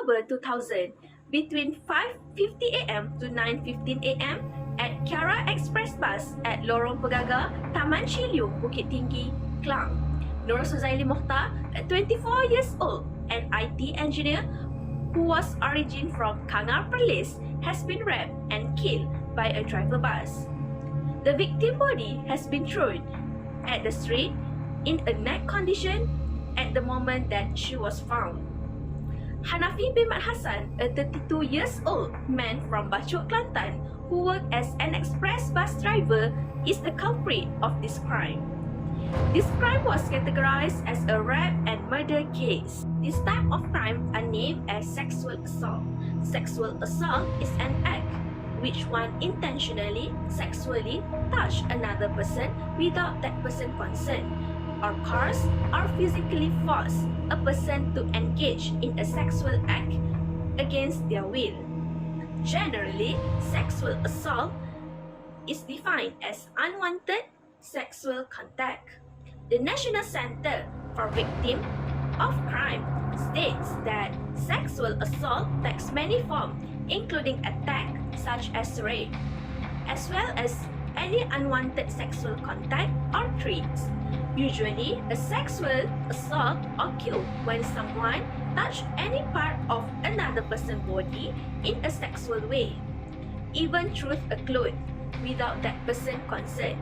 October 2000 between 5:50 a.m. to 9:15 a.m. at Kiara Express Bus at Lorong Pegaga, Taman Shiliu, Bukit Tinggi, Klang. Noor Suzaily Mukhtar, a 24 years old, an IT engineer who was origin from Kangar Perlis, has been raped and killed by a driver bus. The victim body has been thrown at the street in a neck condition at the moment that she was found. Hanafi bin Mat Hassan, a 32 years old man from Bachok, Kelantan, who worked as an express bus driver, is the culprit of this crime. This crime was categorized as a rape and murder case. This type of crime are named as sexual assault. Sexual assault is an act which one intentionally sexually touch another person without that person consent, or coerce or physically force a person to engage in a sexual act against their will. Generally, sexual assault is defined as unwanted sexual contact. The National Center for Victims of Crime states that sexual assault takes many forms, including attack such as rape, as well as any unwanted sexual contact or treats. Usually, a sexual assault occurs when someone touches any part of another person's body in a sexual way, even through a cloth, without that person's consent.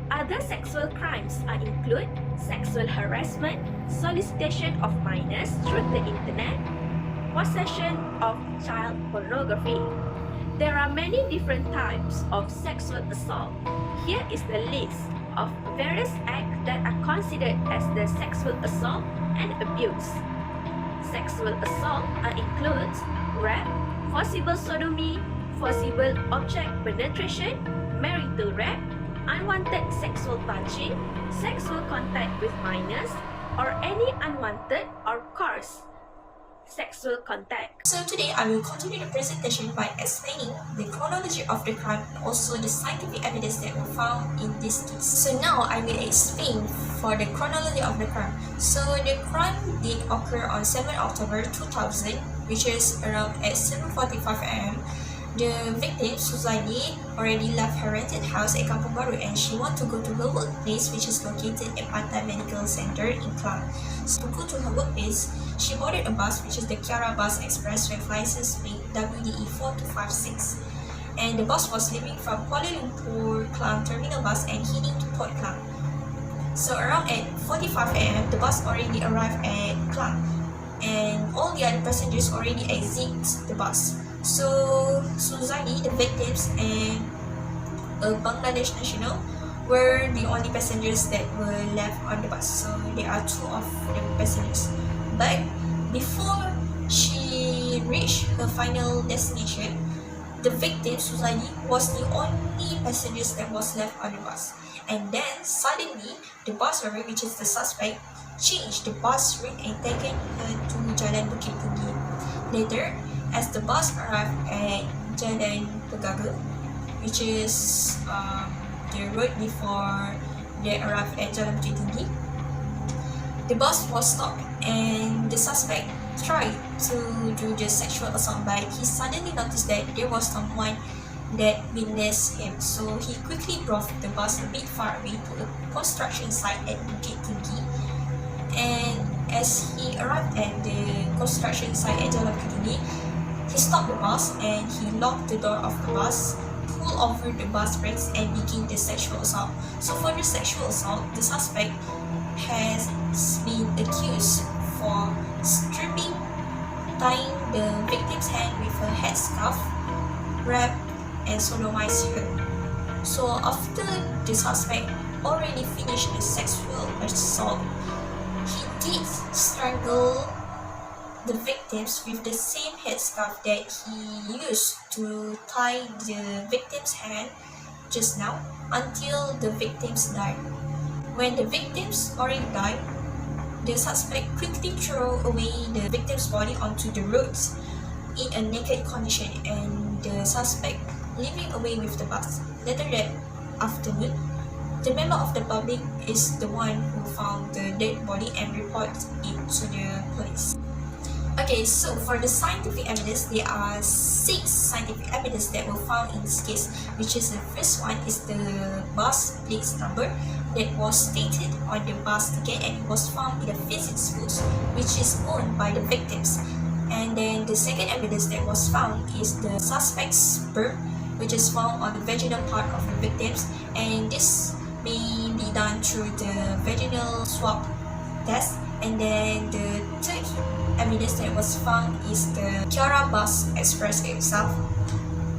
Other sexual crimes include sexual harassment, solicitation of minors through the internet, possession of child pornography. There are many different types of sexual assault. Here is the list of various acts that are considered as the sexual assault and abuse. Sexual assault includes rape, forcible sodomy, forcible object penetration, marital rape, unwanted sexual touching, sexual contact with minors, or any unwanted or coerced sexual contact. So today I will continue the presentation by explaining the chronology of the crime and also the scientific evidence that were found in this case. So now I will explain for the chronology of the crime. So the crime did occur on 7 October 2000, which is around at 7:45 am. The victim, Suzaily, already left her rented house at Kampung Baru and she wanted to go to her workplace, which is located at Pantai Medical Center in Klang. So to go to her workplace, she boarded a bus, which is the Kiara Bus Express with license plate WDE 4256. And the bus was leaving from Kuala Lumpur Klang Terminal Bus and heading to Port Klang. So around at 45 am, the bus already arrived at Klang and all the other passengers already exit the bus. So Suzaily, the victims, and a Bangladesh national were the only passengers that were left on the bus. So there are two of the passengers. But before she reached her final destination, the victim, Suzaily, was the only passengers that was left on the bus. And then suddenly, the bus driver, which is the suspect, changed the bus route and taken her to Jalan Bukit Tinggi. Later, as the bus arrived at Jalan Pegaga, which is the road before they arrived at Jalan Bukit Tinggi, the bus was stopped and the suspect tried to do the sexual assault, but he suddenly noticed that there was someone that witnessed him. So he quickly drove the bus a bit far away to a construction site at Bukit Tinggi. And as he arrived at the construction site at Jalan Bukit Tinggi, he stopped the bus and he locked the door of the bus, pulled over the bus brakes and began the sexual assault. So for the sexual assault, the suspect has been accused for stripping, tying the victim's hand with a headscarf, rape, and sodomized her. So after the suspect already finished the sexual assault, he did strangle the victims with the same headscarf that he used to tie the victim's hand just now until the victims died. When the victims already died, the suspect quickly threw away the victim's body onto the road in a naked condition and the suspect leaving away with the bus. Later that afternoon, the member of the public is the one who found the dead body and reported it to the police. Okay, so for the scientific evidence, there are 6 scientific evidence that were found in this case, which is the first one is the bus plate number that was stated on the bus ticket and it was found in the physics books, which is owned by the victims. And then the second evidence that was found is the suspect's sperm, which is found on the vaginal part of the victims, and this may be done through the vaginal swab test. And then the third evidence that was found is the Kiara Bus Express itself,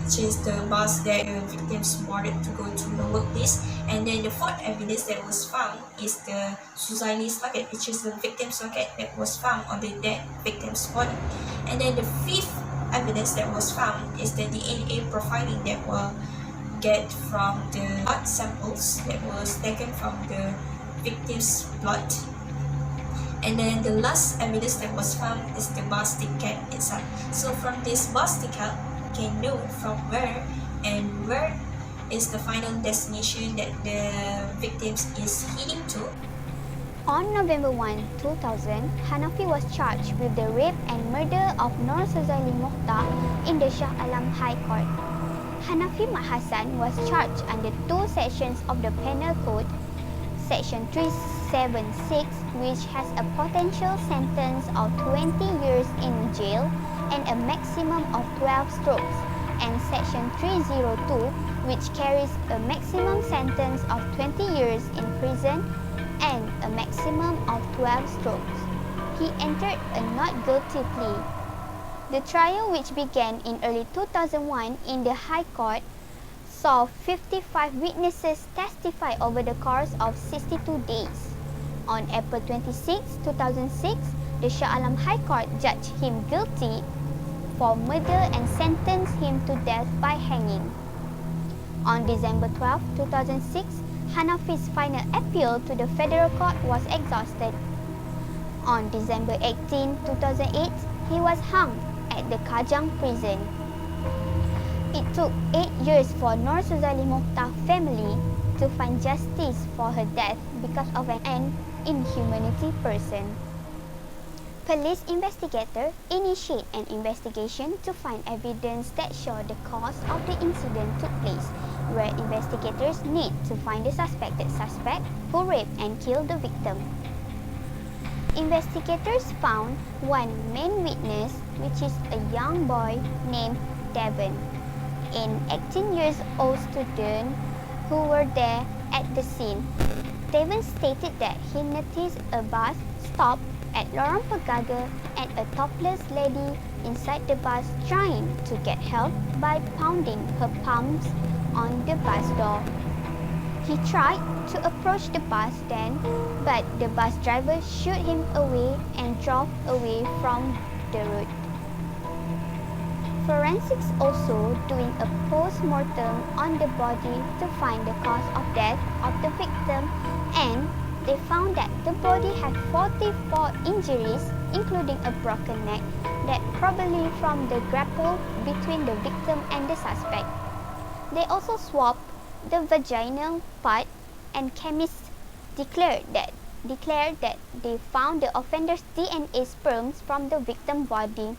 which is the bus that the victims boarded to go to the workplace. And then the fourth evidence that was found is the Suzaily socket, which is the victim socket that was found on the dead victim's body. And then the fifth evidence that was found is the DNA profiling that will get from the blood samples that was taken from the victim's blood. And then the last evidence that was found is the bus ticket itself. So from this bus ticket, you can know from where and where is the final destination that the victims is heading to. On November 1, 2000, Hanafi was charged with the rape and murder of Noor Suzaily Mukhtar in the Shah Alam High Court. Hanafi Mat Hassan was charged under 2 sections of the Penal Code, Section 376, which has a potential sentence of 20 years in jail and a maximum of 12 strokes, and Section 302, which carries a maximum sentence of 20 years in prison and a maximum of 12 strokes. He entered a not guilty plea. The trial, which began in early 2001 in the High Court, saw 55 witnesses testify over the course of 62 days. On April 26, 2006, the Shah Alam High Court judged him guilty for murder and sentenced him to death by hanging. On December 12, 2006, Hanafi's final appeal to the Federal Court was exhausted. On December 18, 2008, he was hung at the Kajang prison. It took 8 years for Noor Suzaily Mukhtar family to find justice for her death because of an inhumanity person. Police investigators initiate an investigation to find evidence that show the cause of the incident took place, where investigators need to find the suspected suspect who raped and killed the victim. Investigators found one main witness, which is a young boy named Devon, an 18-year-old student who were there at the scene. Devon stated that he noticed a bus stop at Lorong Pegaga and a topless lady inside the bus trying to get help by pounding her palms on the bus door. He tried to approach the bus then, but the bus driver shooed him away and drove away from the road. Forensics also doing a post-mortem on the body to find the cause of death of the victim, and they found that the body had 44 injuries, including a broken neck, that probably from the grapple between the victim and the suspect. They also swabbed the vaginal part, and chemists declared that they found the offender's DNA sperms from the victim's body